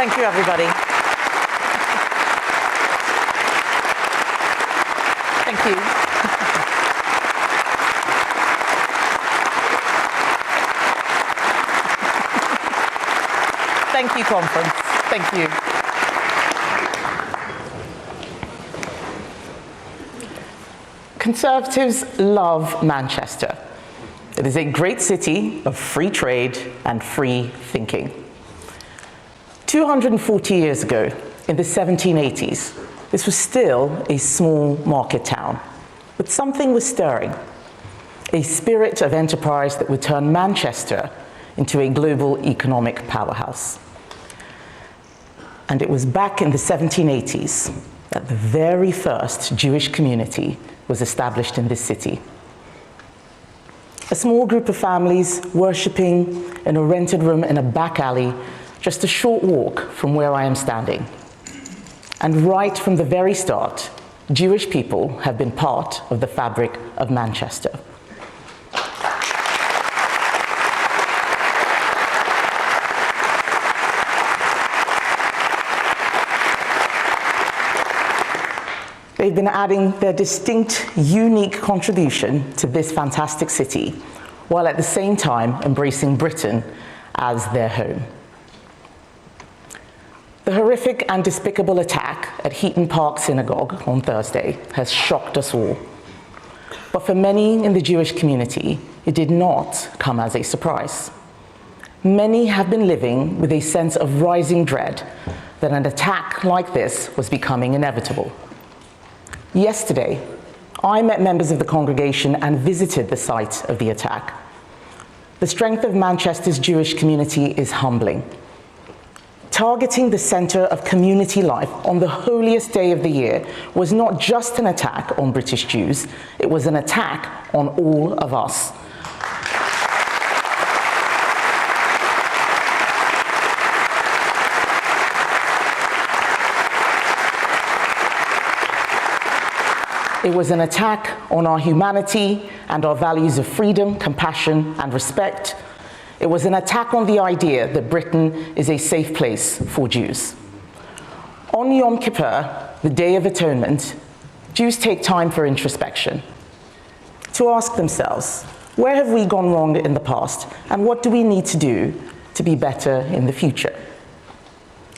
Thank you, everybody. Thank you. Thank you, conference. Thank you. Conservatives love Manchester. It is a great city of free trade and free thinking. 240 years ago, in the 1780s, this was still a small market town, but something was stirring, a spirit of enterprise that would turn Manchester into a global economic powerhouse. And it was back in the 1780s that the very first Jewish community was established in this city. A small group of families worshipping in a rented room in a back alley, just a short walk from where I am standing. And right from the very start, Jewish people have been part of the fabric of Manchester. They've been adding their distinct, unique contribution to this fantastic city, while at the same time embracing Britain as their home. The horrific and despicable attack at Heaton Park Synagogue on Thursday has shocked us all. But for many in the Jewish community, it did not come as a surprise. Many have been living with a sense of rising dread that an attack like this was becoming inevitable. Yesterday, I met members of the congregation and visited the site of the attack. The strength of Manchester's Jewish community is humbling. Targeting the center of community life on the holiest day of the year was not just an attack on British Jews, it was an attack on all of us. It was an attack on our humanity and our values of freedom, compassion, and respect. It was an attack on the idea that Britain is a safe place for Jews. On Yom Kippur, the Day of Atonement, Jews take time for introspection, to ask themselves, where have we gone wrong in the past, and what do we need to do to be better in the future?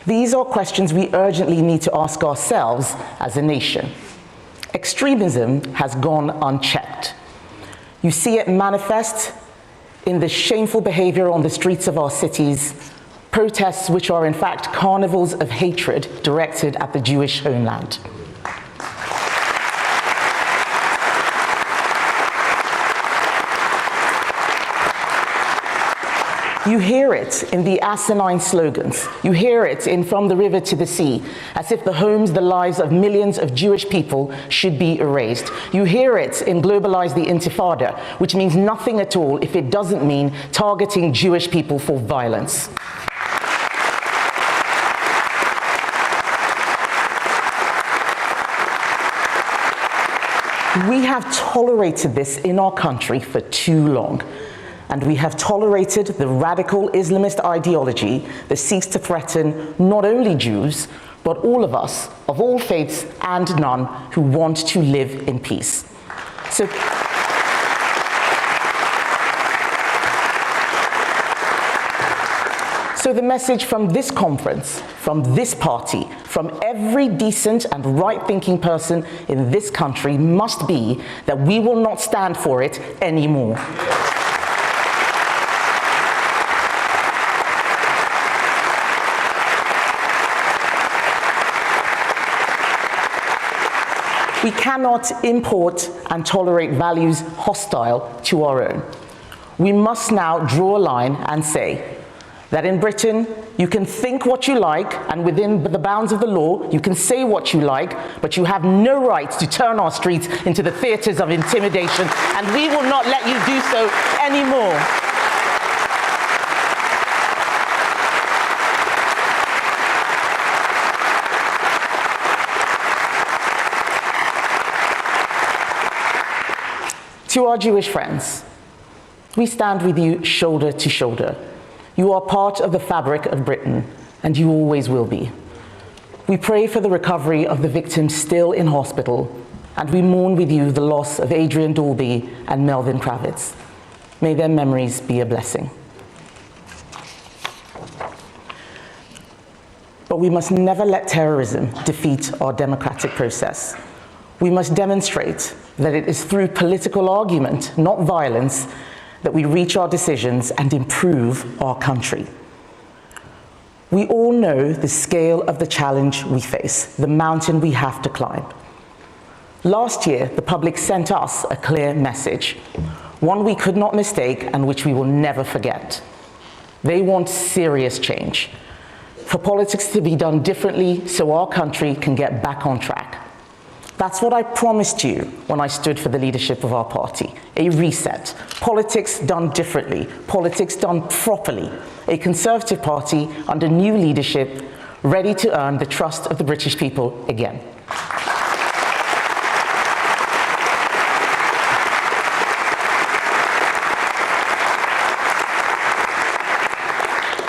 These are questions we urgently need to ask ourselves as a nation. Extremism has gone unchecked. You see it manifest in the shameful behavior on the streets of our cities, protests which are in fact carnivals of hatred directed at the Jewish homeland. You hear it in the asinine slogans. You hear it in From the River to the Sea, as if the homes, the lives of millions of Jewish people should be erased. You hear it in Globalize the Intifada, which means nothing at all if it doesn't mean targeting Jewish people for violence. We have tolerated this in our country for too long. And we have tolerated the radical Islamist ideology that seeks to threaten not only Jews, but all of us, of all faiths and none, who want to live in peace. So the message from this conference, from this party, from every decent and right-thinking person in this country must be that we will not stand for it anymore. We cannot import and tolerate values hostile to our own. We must now draw a line and say that in Britain, you can think what you like, and within the bounds of the law, you can say what you like, but you have no right to turn our streets into the theaters of intimidation, and we will not let you do so anymore. To our Jewish friends, we stand with you shoulder to shoulder. You are part of the fabric of Britain, and you always will be. We pray for the recovery of the victims still in hospital, and we mourn with you the loss of Adrian Dolby and Melvin Kravitz. May their memories be a blessing. But we must never let terrorism defeat our democratic process. We must demonstrate that it is through political argument, not violence, that we reach our decisions and improve our country. We all know the scale of the challenge we face, the mountain we have to climb. Last year, the public sent us a clear message, one we could not mistake and which we will never forget. They want serious change, for politics to be done differently so our country can get back on track. That's what I promised you when I stood for the leadership of our party, a reset, politics done differently, politics done properly, a Conservative Party under new leadership, ready to earn the trust of the British people again.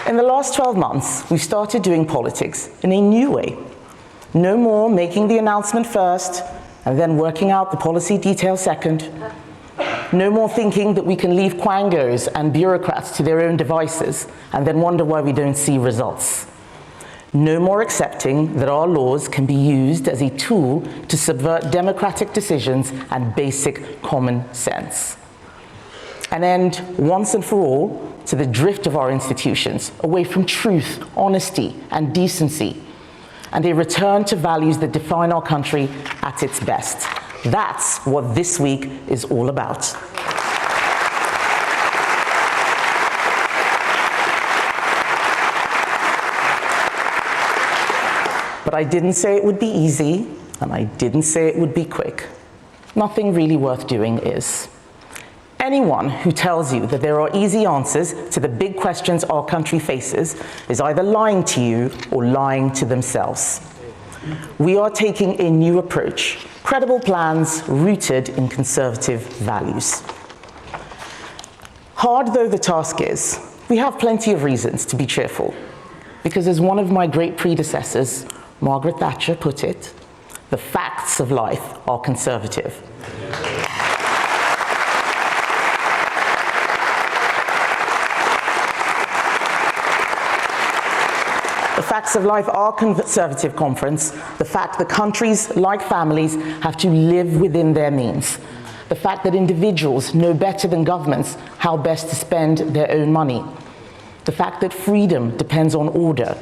In the last 12 months, we started doing politics in a new way. No more making the announcement first and then working out the policy details second. No more thinking that we can leave quangos and bureaucrats to their own devices and then wonder why we don't see results. No more accepting that our laws can be used as a tool to subvert democratic decisions and basic common sense. An end, once and for all, to the drift of our institutions away from truth, honesty, and decency, and a return to values that define our country at its best. That's what this week is all about. But I didn't say it would be easy, and I didn't say it would be quick. Nothing really worth doing is. Anyone who tells you that there are easy answers to the big questions our country faces is either lying to you or lying to themselves. We are taking a new approach, credible plans rooted in conservative values. Hard though the task is, we have plenty of reasons to be cheerful, because as one of my great predecessors, Margaret Thatcher, put it, the facts of life are conservative. The facts of life are conservative, conference. The fact that countries, like families, have to live within their means. The fact that individuals know better than governments how best to spend their own money. The fact that freedom depends on order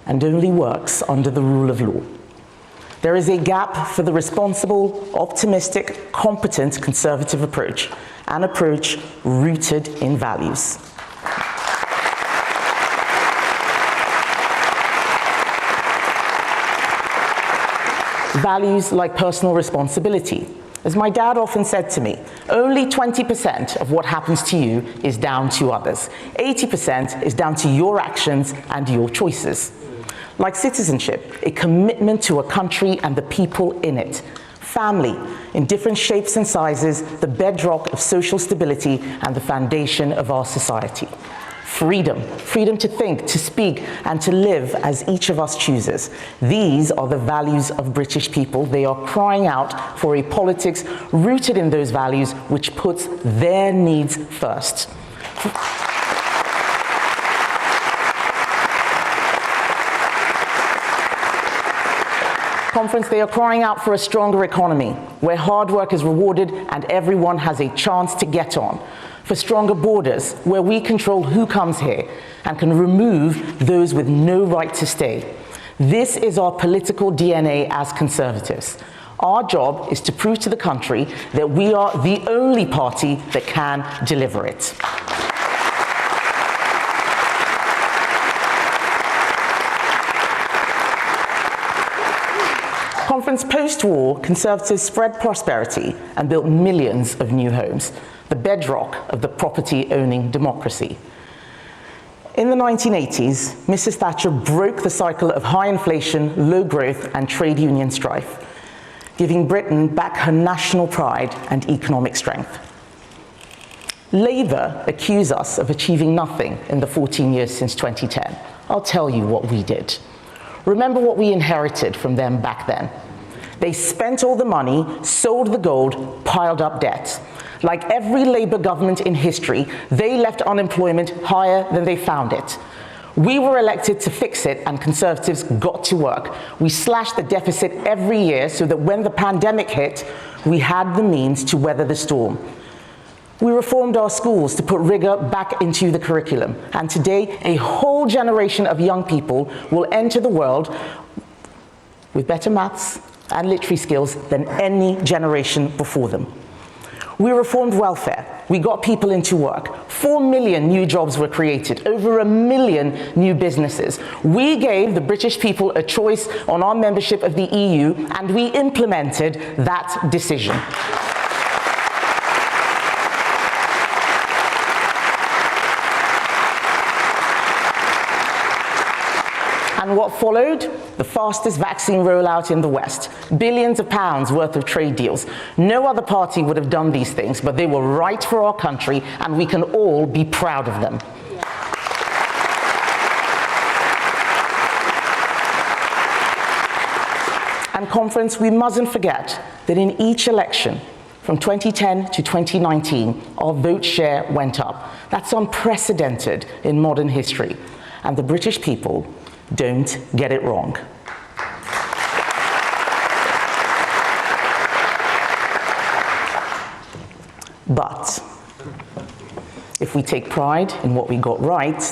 and only works under the rule of law. There is a gap for the responsible, optimistic, competent conservative approach, an approach rooted in values. Values like personal responsibility. As my dad often said to me, only 20% of what happens to you is down to others. 80% is down to your actions and your choices. Like citizenship, a commitment to a country and the people in it. Family, in different shapes and sizes, the bedrock of social stability and the foundation of our society. Freedom, freedom to think, to speak, and to live as each of us chooses. These are the values of British people. They are crying out for a politics rooted in those values, which puts their needs first. Conference, they are crying out for a stronger economy, where hard work is rewarded and everyone has a chance to get on. For stronger borders, where we control who comes here and can remove those with no right to stay. This is our political DNA as Conservatives. Our job is to prove to the country that we are the only party that can deliver it. Conference, post-war, Conservatives spread prosperity and built millions of new homes, the bedrock of the property-owning democracy. In the 1980s, Mrs. Thatcher broke the cycle of high inflation, low growth, and trade union strife, giving Britain back her national pride and economic strength. Labour accuse us of achieving nothing in the 14 years since 2010. I'll tell you what we did. Remember what we inherited from them back then. They spent all the money, sold the gold, piled up debt. Like every Labour government in history, they left unemployment higher than they found it. We were elected to fix it, and Conservatives got to work. We slashed the deficit every year so that when the pandemic hit, we had the means to weather the storm. We reformed our schools to put rigor back into the curriculum, and today a whole generation of young people will enter the world with better maths and literary skills than any generation before them. We reformed welfare. We got people into work. 4 million new jobs were created, over 1 million new businesses. We gave the British people a choice on our membership of the EU, and we implemented that decision. And what followed? The fastest vaccine rollout in the West. Billions of pounds worth of trade deals. No other party would have done these things, but they were right for our country, and we can all be proud of them. And conference, we mustn't forget that in each election, from 2010 to 2019, our vote share went up. That's unprecedented in modern history. And the British people don't get it wrong. But if we take pride in what we got right,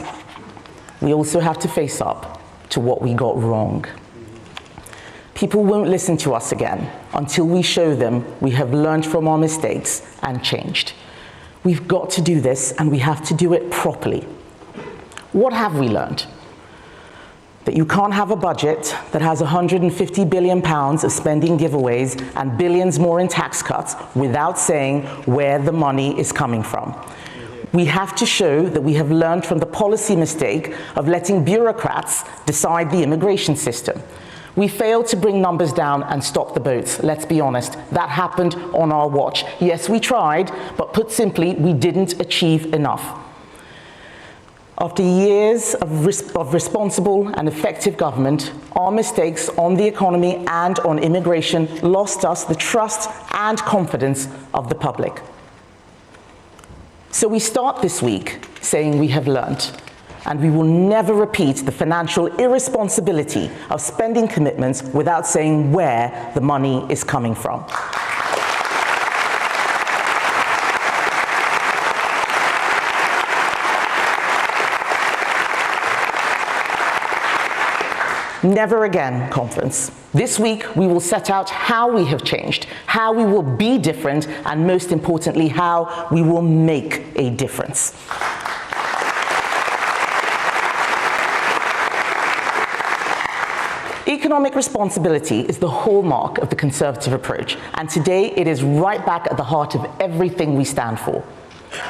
we also have to face up to what we got wrong. People won't listen to us again until we show them we have learned from our mistakes and changed. We've got to do this, and we have to do it properly. What have we learned? That you can't have a budget that has £150 billion of spending giveaways and billions more in tax cuts without saying where the money is coming from. We have to show that we have learned from the policy mistake of letting bureaucrats decide the immigration system. We failed to bring numbers down and stop the boats, let's be honest. That happened on our watch. Yes, we tried, but put simply, we didn't achieve enough. After years of responsible and effective government, our mistakes on the economy and on immigration lost us the trust and confidence of the public. So we start this week saying we have learned, and we will never repeat the financial irresponsibility of spending commitments without saying where the money is coming from. Never again, conference. This week, we will set out how we have changed, how we will be different, and most importantly, how we will make a difference. Economic responsibility is the hallmark of the Conservative approach, and today it is right back at the heart of everything we stand for.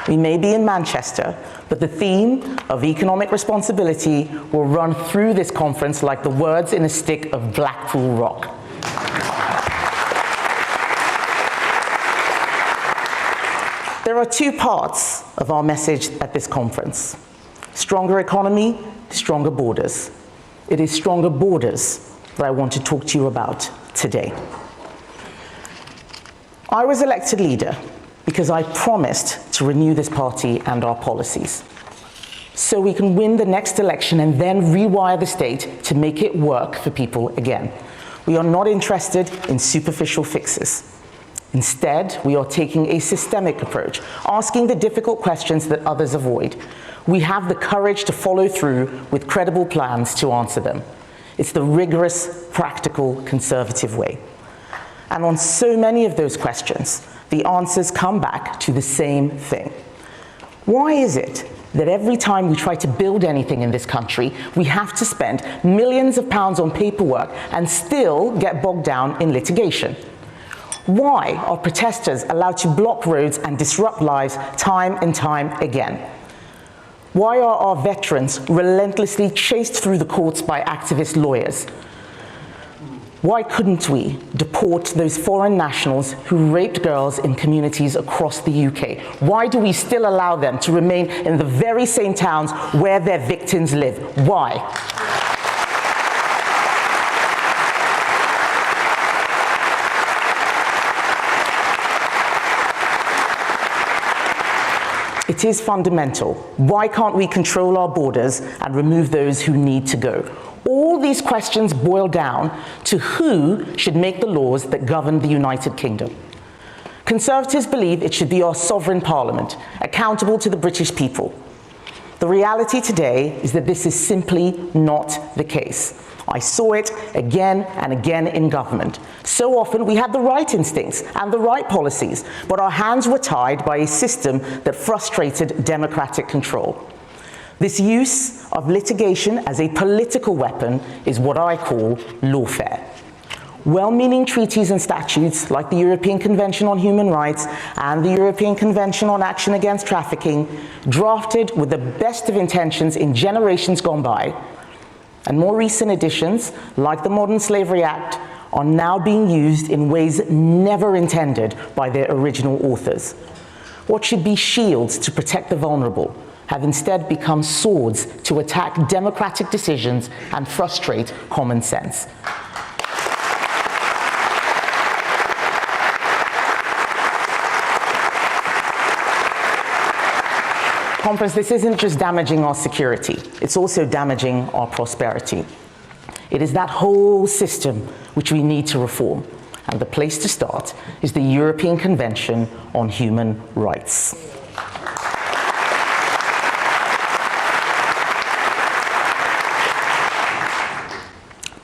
We may be in Manchester, but the theme of economic responsibility will run through this conference like the words in a stick of Blackpool rock. There are two parts of our message at this conference: stronger economy, stronger borders. It is stronger borders that I want to talk to you about today. I was elected leader because I promised to renew this party and our policies, so we can win the next election and then rewire the state to make it work for people again. We are not interested in superficial fixes. Instead, we are taking a systemic approach, asking the difficult questions that others avoid. We have the courage to follow through with credible plans to answer them. It's the rigorous, practical, Conservative way. And on so many of those questions, the answers come back to the same thing. Why is it that every time we try to build anything in this country, we have to spend millions of pounds on paperwork and still get bogged down in litigation? Why are protesters allowed to block roads and disrupt lives time and time again? Why are our veterans relentlessly chased through the courts by activist lawyers? Why couldn't we deport those foreign nationals who raped girls in communities across the UK? Why do we still allow them to remain in the very same towns where their victims live? Why? It is fundamental. Why can't we control our borders and remove those who need to go? All these questions boil down to who should make the laws that govern the United Kingdom. Conservatives believe it should be our sovereign parliament, accountable to the British people. The reality today is that this is simply not the case. I saw it again and again in government. So often we had the right instincts and the right policies, but our hands were tied by a system that frustrated democratic control. This use of litigation as a political weapon is what I call lawfare. Well-meaning treaties and statutes like the European Convention on Human Rights and the European Convention on Action Against Trafficking, drafted with the best of intentions in generations gone by, and more recent additions, like the Modern Slavery Act, are now being used in ways never intended by their original authors. What should be shields to protect the vulnerable have instead become swords to attack democratic decisions and frustrate common sense. Conference, this isn't just damaging our security, it's also damaging our prosperity. It is that whole system which we need to reform, and the place to start is the European Convention on Human Rights.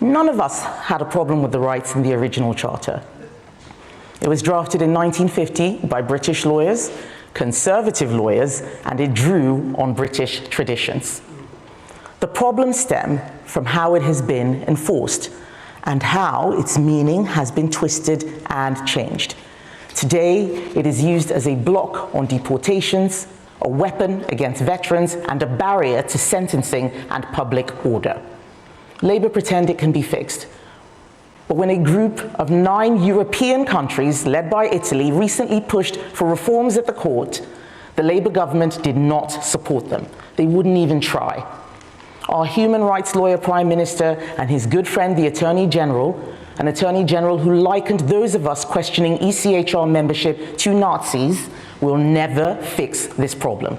None of us had a problem with the rights in the original charter. It was drafted in 1950 by British lawyers, conservative lawyers, and it drew on British traditions. The problems stem from how it has been enforced and how its meaning has been twisted and changed. Today, it is used as a block on deportations, a weapon against veterans, and a barrier to sentencing and public order. Labour pretend it can be fixed. But when a group of 9 European countries, led by Italy, recently pushed for reforms at the court, the Labour government did not support them. They wouldn't even try. Our human rights lawyer Prime Minister and his good friend, the Attorney General, an Attorney General who likened those of us questioning ECHR membership to Nazis, will never fix this problem.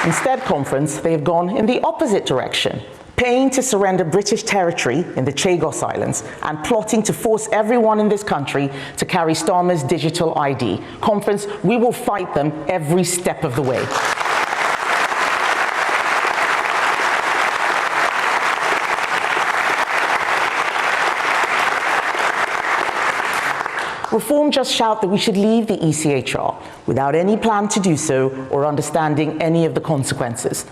Instead, Conference, they have gone in the opposite direction, paying to surrender British territory in the Chagos Islands and plotting to force everyone in this country to carry Starmer's digital ID. Conference, we will fight them every step of the way. Reform just shout that we should leave the ECHR without any plan to do so or understanding any of the consequences.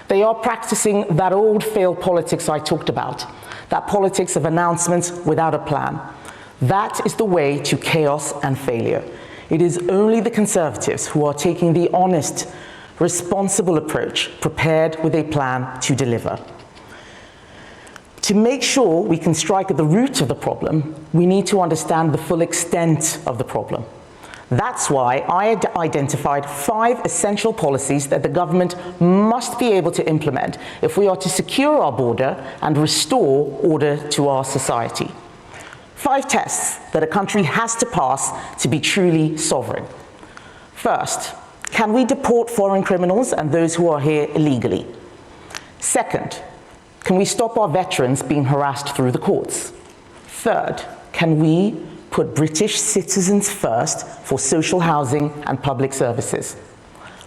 They are practicing that old failed politics I talked about, that politics of announcements without a plan. That is the way to chaos and failure. It is only the Conservatives who are taking the honest, responsible approach, prepared with a plan to deliver. To make sure we can strike at the root of the problem, we need to understand the full extent of the problem. That's why I identified 5 essential policies that the government must be able to implement if we are to secure our border and restore order to our society. 5 tests that a country has to pass to be truly sovereign. First, can we deport foreign criminals and those who are here illegally? Second, can we stop our veterans being harassed through the courts? Third, can we put British citizens first for social housing and public services?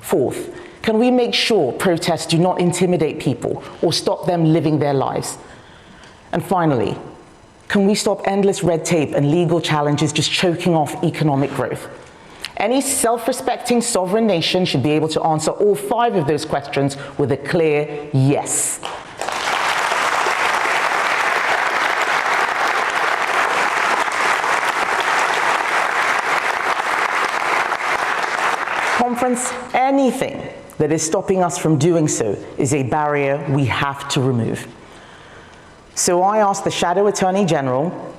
Fourth, can we make sure protests do not intimidate people or stop them living their lives? And finally, can we stop endless red tape and legal challenges just choking off economic growth? Any self-respecting sovereign nation should be able to answer all 5 of those questions with a clear yes. Conference, anything that is stopping us from doing so is a barrier we have to remove. So I asked the Shadow Attorney General,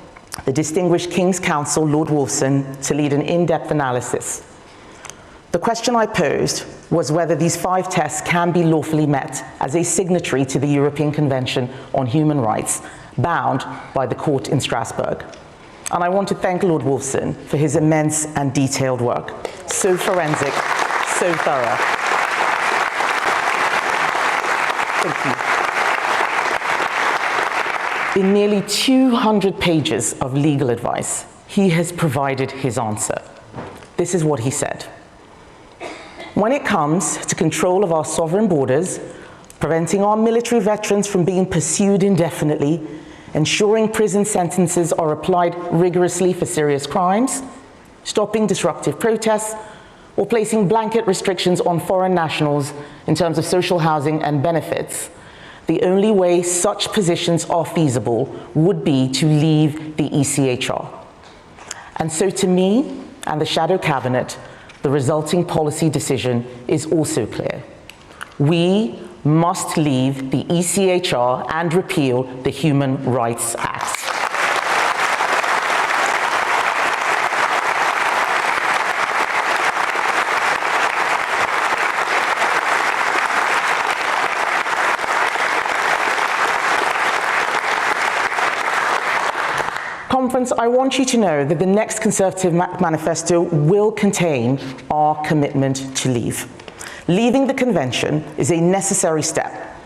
the distinguished King's Counsel, Lord Wolfson, to lead an in-depth analysis. The question I posed was whether these 5 tests can be lawfully met as a signatory to the European Convention on Human Rights, bound by the court in Strasbourg. And I want to thank Lord Wolfson for his immense and detailed work. So forensic, so thorough. Thank you. In nearly 200 pages of legal advice, he has provided his answer. This is what he said. When it comes to control of our sovereign borders, preventing our military veterans from being pursued indefinitely, ensuring prison sentences are applied rigorously for serious crimes, stopping disruptive protests, or placing blanket restrictions on foreign nationals in terms of social housing and benefits, the only way such positions are feasible would be to leave the ECHR. And so to me and the Shadow Cabinet, the resulting policy decision is also clear. We must leave the ECHR and repeal the Human Rights Act. Conference, I want you to know that the next Conservative manifesto will contain our commitment to leave. Leaving the convention is a necessary step,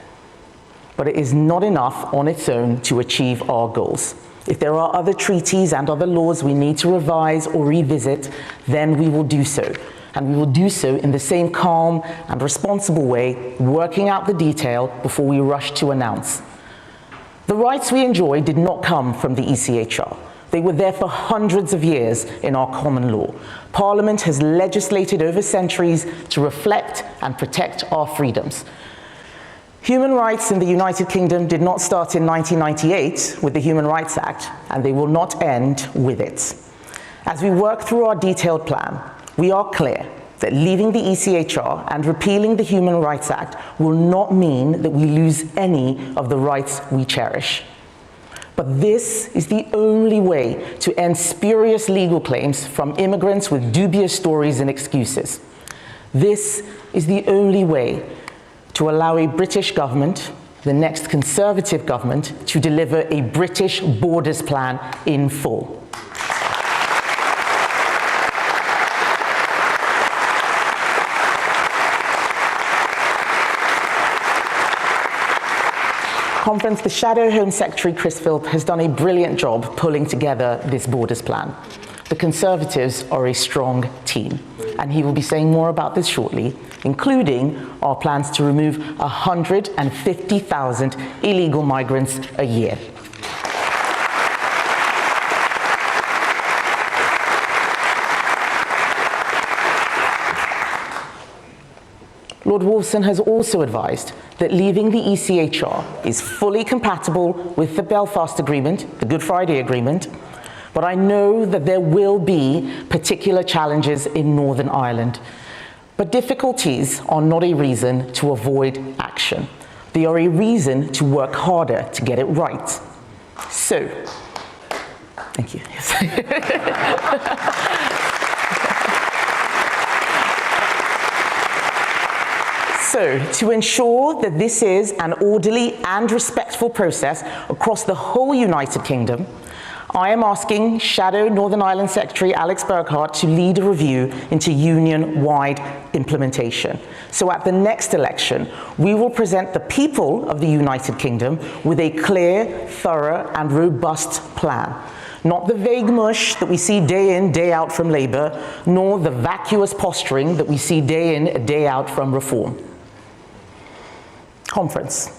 but it is not enough on its own to achieve our goals. If there are other treaties and other laws we need to revise or revisit, then we will do so. And we will do so in the same calm and responsible way, working out the detail before we rush to announce. The rights we enjoy did not come from the ECHR. They were there for hundreds of years in our common law. Parliament has legislated over centuries to reflect and protect our freedoms. Human rights in the United Kingdom did not start in 1998 with the Human Rights Act, and they will not end with it. As we work through our detailed plan, we are clear that leaving the ECHR and repealing the Human Rights Act will not mean that we lose any of the rights we cherish. But this is the only way to end spurious legal claims from immigrants with dubious stories and excuses. This is the only way to allow a British government, the next Conservative government, to deliver a British borders plan in full. Conference, the Shadow Home Secretary, Chris Philp, has done a brilliant job pulling together this borders plan. The Conservatives are a strong team, and he will be saying more about this shortly, including our plans to remove 150,000 illegal migrants a year. Lord Wolfson has also advised that leaving the ECHR is fully compatible with the Belfast Agreement, the Good Friday Agreement, but I know that there will be particular challenges in Northern Ireland. But difficulties are not a reason to avoid action. They are a reason to work harder to get it right. So, thank you. So, to ensure that this is an orderly and respectful process across the whole United Kingdom, I am asking Shadow Northern Ireland Secretary Alex Burghardt to lead a review into union-wide implementation. So at the next election, we will present the people of the United Kingdom with a clear, thorough, and robust plan. Not the vague mush that we see day in, day out from Labour, nor the vacuous posturing that we see day in, day out from Reform. Conference.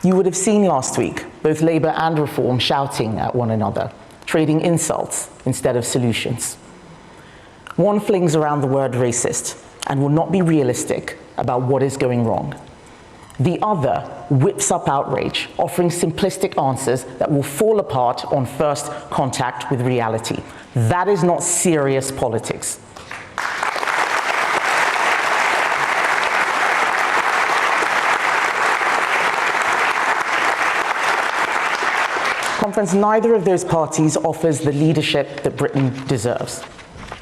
You would have seen last week both Labour and Reform shouting at one another, trading insults instead of solutions. One flings around the word racist and will not be realistic about what is going wrong. The other whips up outrage, offering simplistic answers that will fall apart on first contact with reality. That is not serious politics. Conference, neither of those parties offers the leadership that Britain deserves.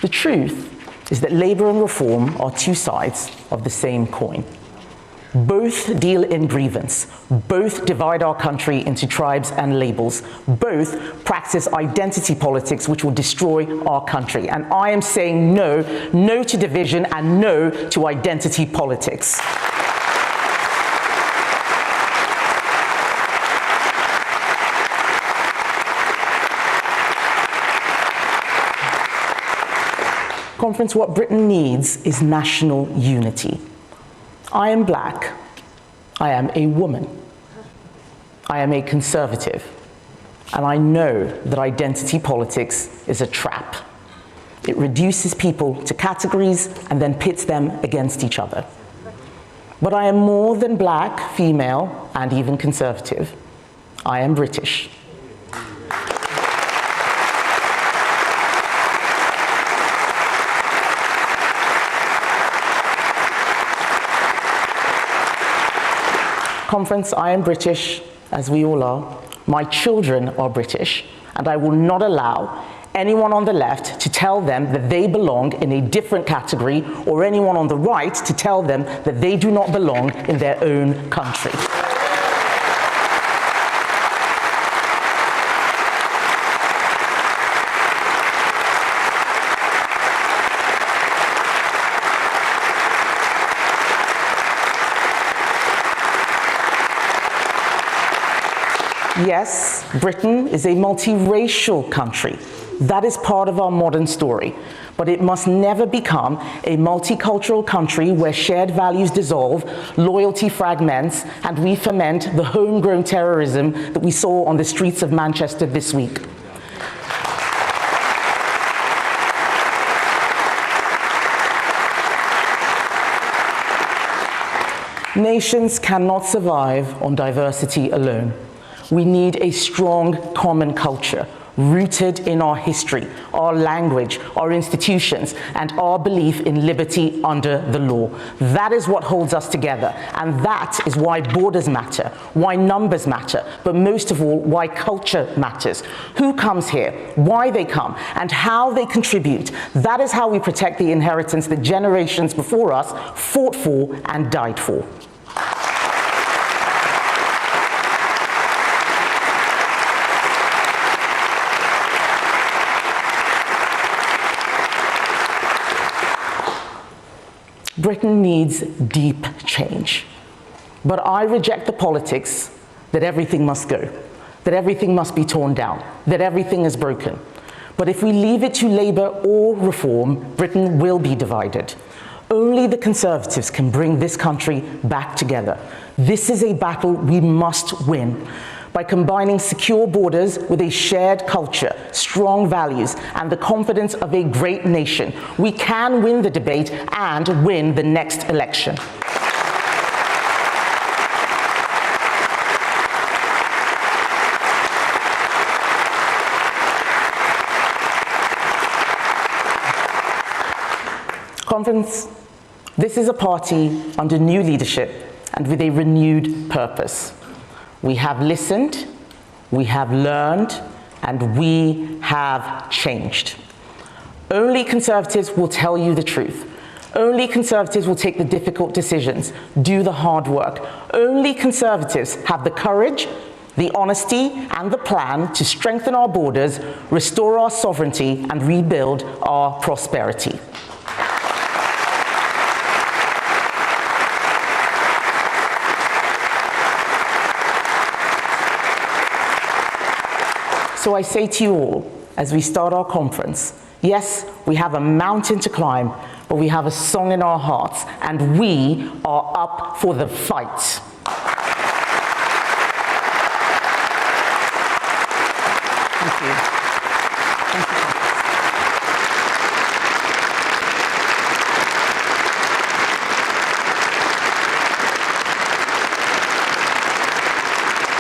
The truth is that Labour and Reform are two sides of the same coin. Both deal in grievance, both divide our country into tribes and labels, both practice identity politics which will destroy our country. And I am saying no, no to division and no to identity politics. Conference, what Britain needs is national unity. I am black, I am a woman, I am a conservative, and I know that identity politics is a trap. It reduces people to categories and then pits them against each other. But I am more than black, female, and even conservative. I am British. Conference, I am British, as we all are. My children are British, and I will not allow anyone on the left to tell them that they belong in a different category, or anyone on the right to tell them that they do not belong in their own country. Yes, Britain is a multiracial country. That is part of our modern story. But it must never become a multicultural country where shared values dissolve, loyalty fragments, and we foment the homegrown terrorism that we saw on the streets of Manchester this week. Nations cannot survive on diversity alone. We need a strong common culture rooted in our history, our language, our institutions, and our belief in liberty under the law. That is what holds us together, and that is why borders matter, why numbers matter, but most of all, why culture matters. Who comes here, why they come, and how they contribute. That is how we protect the inheritance that generations before us fought for and died for. Britain needs deep change. But I reject the politics that everything must go, that everything must be torn down, that everything is broken. But if we leave it to Labour or Reform, Britain will be divided. Only the Conservatives can bring this country back together. This is a battle we must win. By combining secure borders with a shared culture, strong values, and the confidence of a great nation, we can win the debate and win the next election. Conference, this is a party under new leadership and with a renewed purpose. We have listened, we have learned, and we have changed. Only Conservatives will tell you the truth. Only Conservatives will take the difficult decisions, do the hard work. Only Conservatives have the courage, the honesty, and the plan to strengthen our borders, restore our sovereignty, and rebuild our prosperity. So I say to you all, as we start our conference, yes, we have a mountain to climb, but we have a song in our hearts, and we are up for the fight. Thank you. Thank you.